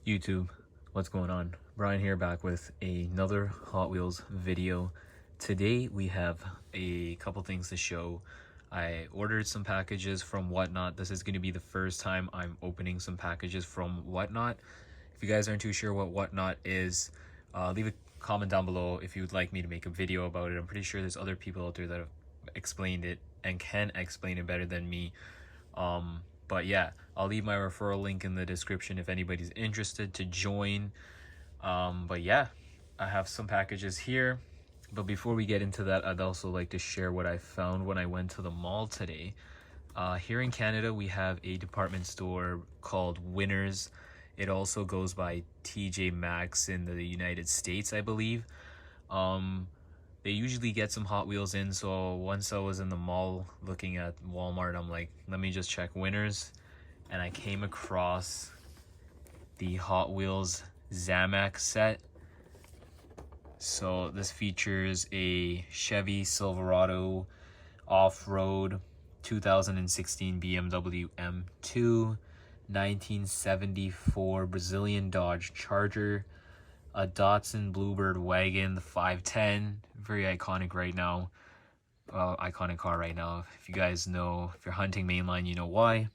YouTube, what's going on? Brian here, back with another Hot Wheels video. Today we have a couple things to show. I ordered some packages from Whatnot. This is going to be the first time I'm opening some packages from Whatnot. If you guys aren't too sure what Whatnot is, leave a comment down below if you would like me to make a video about it. I'm pretty sure there's other people out there that have explained it and can explain it better than me. But yeah, I'll leave my referral link in the description if anybody's interested to join. But yeah, I have some packages here. But before we get into that, I'd also like to share what I found when I went to the mall today. Here in Canada, we have a department store called Winners. It also goes by TJ Maxx in the United States, I believe. They usually get some Hot Wheels in, so once I was in the mall looking at Walmart, I'm like, let me just check Winners, and I came across the Hot Wheels Zamek Set. So this features a Chevy Silverado off-road 2016 BMW M2, 1974 Brazilian Dodge Charger, a Datsun Bluebird wagon, the 510, very iconic right now. Iconic car right now. If you guys know, if you're hunting mainline, you know why.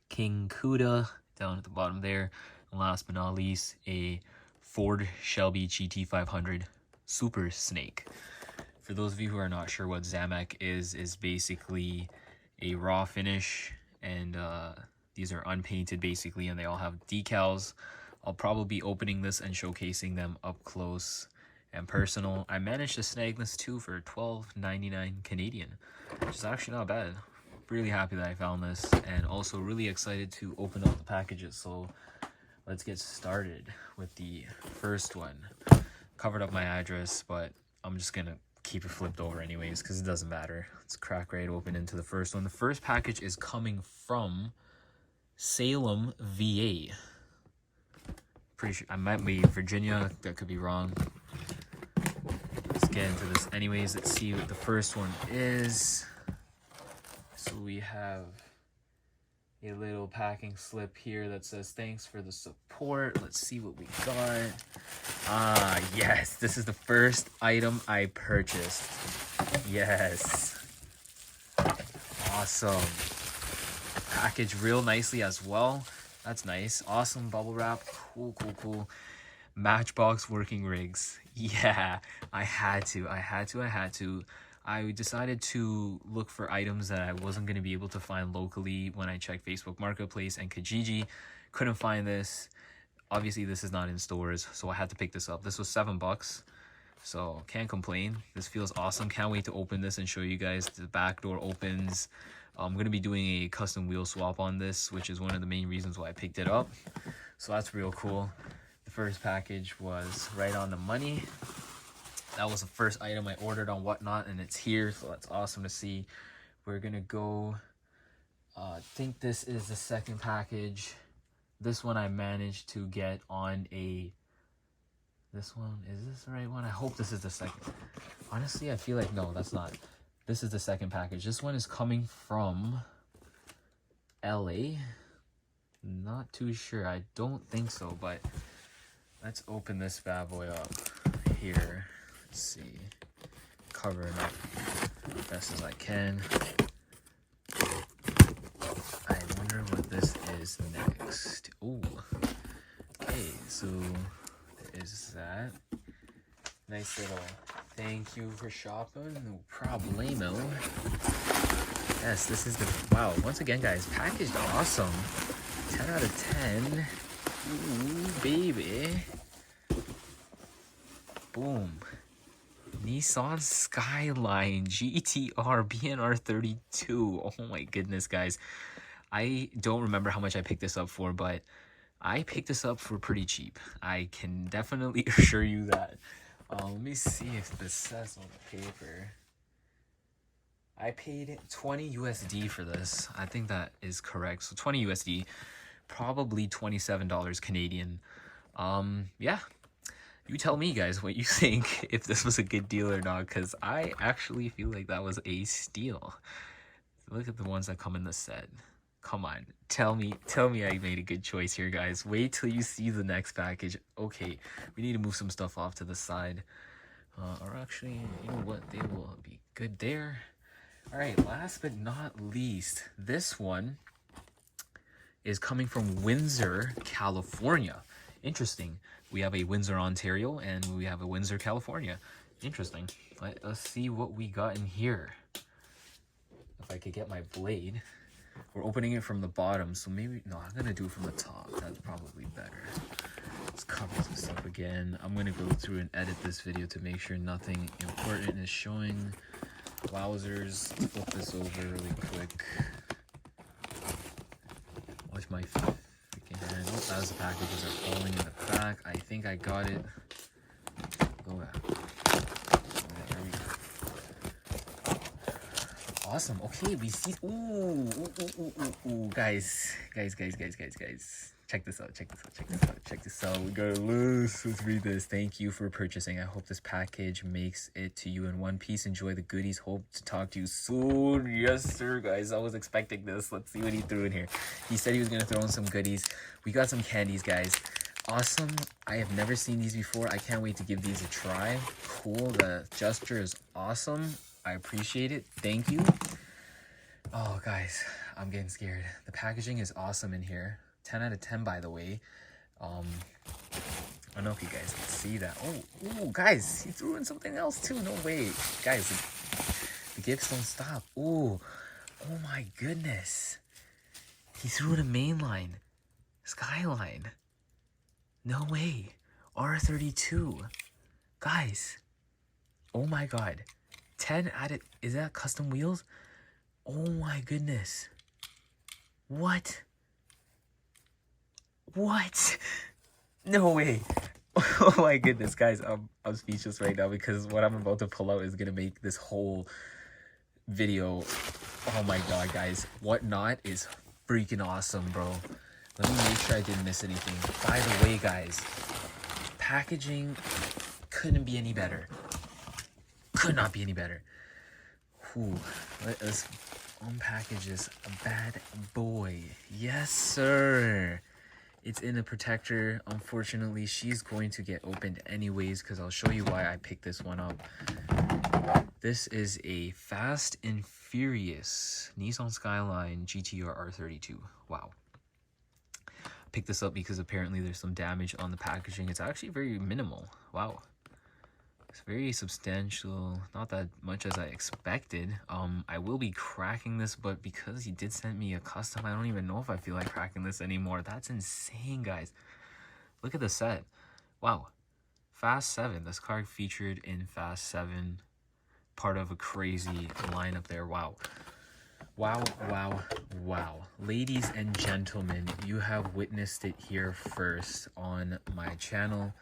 King Cuda down at the bottom there. And last but not least, a Ford Shelby GT500 Super Snake. For those of you who are not sure what Zamek is basically a raw finish, and these are unpainted basically, and they all have decals. I'll probably be opening this and showcasing them up close and personal. I managed to snag this too for $12.99 Canadian, which is actually not bad. Really happy that I found this, and also really excited to open up the packages. So let's get started with the first one. Covered up my address, but I'm just gonna keep it flipped over anyways because it doesn't matter. Let's crack right open into the first one. The first package is coming from Salem, VA. Pretty sure I might be Virginia, that could be wrong. Let's get into this anyways. Let's see what the first one is. So we have a little packing slip here that says thanks for the support. Let's see what we got. Ah, yes, this is the first item I purchased. Yes, awesome. Packaged real nicely as well. That's nice. Awesome bubble wrap. Cool. Matchbox working rigs. Yeah, I had to. I decided to look for items that I wasn't going to be able to find locally when I checked Facebook Marketplace and Kijiji. Couldn't find this. Obviously, this is not in stores, so I had to pick this up. This was $7, so can't complain. This feels awesome. Can't wait to open this and show you guys. The back door opens. I'm going to be doing a custom wheel swap on this, which is one of the main reasons why I picked it up. So that's real cool. The first package was right on the money. That was the first item I ordered on Whatnot, and it's here, so that's awesome to see. We're going to go, I think this is the second package. This one I managed to get on a, this one, is this the right one? I hope this is the second. Honestly, I feel like, no, that's not. This is the second package. This one is coming from LA. Not too sure. I don't think so, but let's open this bad boy up here. Let's see. Cover it up best as I can. I wonder what this is next. Ooh. Okay, so there is that. Nice little thank you for shopping. No problemo. Yes, this is the, wow, once again guys, packaged awesome. 10 out of 10. Ooh, baby. Boom. Nissan Skyline GTR BNR32. Oh my goodness, guys. I don't remember how much I picked this up for, but I picked this up for pretty cheap. I can definitely assure you that. Let me see if this says on the paper. I paid 20 USD for this. I think that is correct. So 20 USD, probably $27 Canadian. Yeah. You tell me, guys, what you think, if this was a good deal or not, because I actually feel like that was a steal. Look at the ones that come in the set. Come on, tell me I made a good choice here, guys. Wait till you see the next package. Okay, we need to move some stuff off to the side. Or actually, you know what? They will be good there. All right, last but not least, this one is coming from Windsor, California. Interesting. We have a Windsor, Ontario, and we have a Windsor, California. Interesting. Let's see what we got in here. If I could get my blade. We're opening it from the bottom, so maybe... No, I'm going to do it from the top. That's probably better. Let's cover this up again. I'm going to go through and edit this video to make sure nothing important is showing. Wowzers. Let's flip this over really quick. Watch my freaking hand. Oh, as the packages are falling in the back. I think I got it. Go back. There we go. Awesome. Okay, we see. Ooh. Guys. Check this out. We got a list. Let's read this. Thank you for purchasing. I hope this package makes it to you in one piece. Enjoy the goodies. Hope to talk to you soon. Yes, sir, guys. I was expecting this. Let's see what he threw in here. He said he was going to throw in some goodies. We got some candies, guys. Awesome. I have never seen these before. I can't wait to give these a try. Cool. The gesture is awesome. I appreciate it. Thank you. Oh, guys. I'm getting scared. The packaging is awesome in here. 10 out of 10, by the way. I don't know if you guys can see that. Oh, guys, he threw in something else too. No way. Guys, the gifts don't stop. Oh my goodness. He threw in a mainline. Skyline. No way. R32. Guys. Oh my god. 10 out of... Is that custom wheels? Oh my goodness. What? No way. Oh my goodness, guys. I'm speechless right now because what I'm about to pull out is gonna make this whole video. Oh my god, guys. Whatnot is freaking awesome, bro. Let me make sure I didn't miss anything. By the way, guys, packaging couldn't be any better. Could not be any better. Ooh, let us unpackage this bad boy. Yes, sir. It's in a protector. Unfortunately, she's going to get opened anyways because I'll show you why I picked this one up. This is a Fast and Furious Nissan Skyline GTR R32. Wow. Picked this up because apparently there's some damage on the packaging. It's actually very minimal. Wow. It's very substantial, not that much as I expected. I will be cracking this, but because he did send me a custom, I don't even know if I feel like cracking this anymore. That's insane, guys. Look at the set. Wow. Fast 7. This car featured in Fast 7. Part of a crazy lineup there. Wow. Wow. Ladies and gentlemen, you have witnessed it here first on my channel.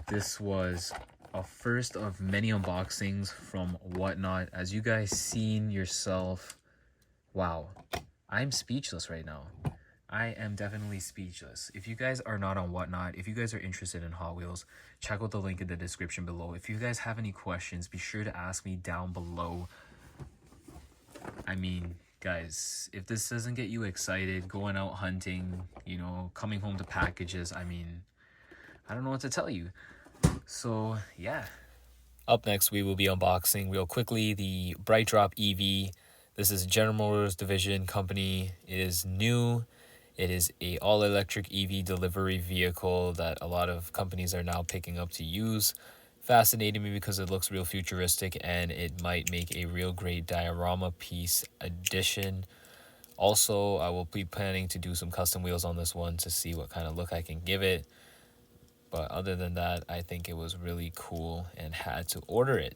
This was a first of many unboxings from Whatnot. As you guys seen yourself, wow, I'm speechless right now. I am definitely speechless. If you guys are not on Whatnot, if you guys are interested in Hot Wheels, check out the link in the description below. If you guys have any questions, be sure to ask me down below. I mean, guys, if this doesn't get you excited, going out hunting, you know, coming home to packages, I mean, I don't know what to tell you. So, yeah. Up next, we will be unboxing real quickly the Bright Drop EV. This is General Motors division company. It is new. It is a all-electric EV delivery vehicle that a lot of companies are now picking up to use. Fascinating me because it looks real futuristic and it might make a real great diorama piece addition. Also, I will be planning to do some custom wheels on this one to see what kind of look I can give it. But other than that, I think it was really cool and had to order it.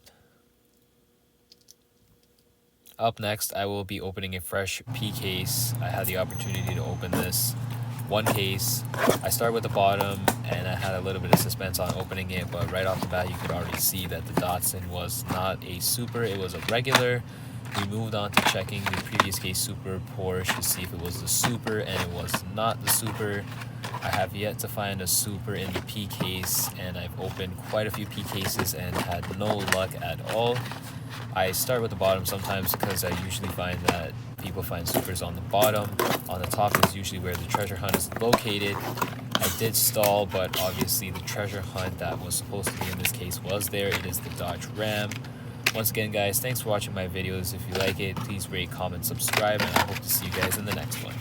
Up next, I will be opening a fresh P case. I had the opportunity to open this one case. I start with the bottom and I had a little bit of suspense on opening it, but right off the bat you could already see that the Datsun was not a super, it was a regular. We moved on to checking the previous case Super Porsche to see if it was the Super, and it was not the Super. I have yet to find a Super in the P case, and I've opened quite a few P cases and had no luck at all. I start with the bottom sometimes because I usually find that people find supers on the bottom. On the top is usually where the treasure hunt is located. I did stall, but obviously the treasure hunt that was supposed to be in this case was there. It is the Dodge Ram. Once again, guys, thanks for watching my videos. If you like it, please rate, comment, subscribe, and I hope to see you guys in the next one.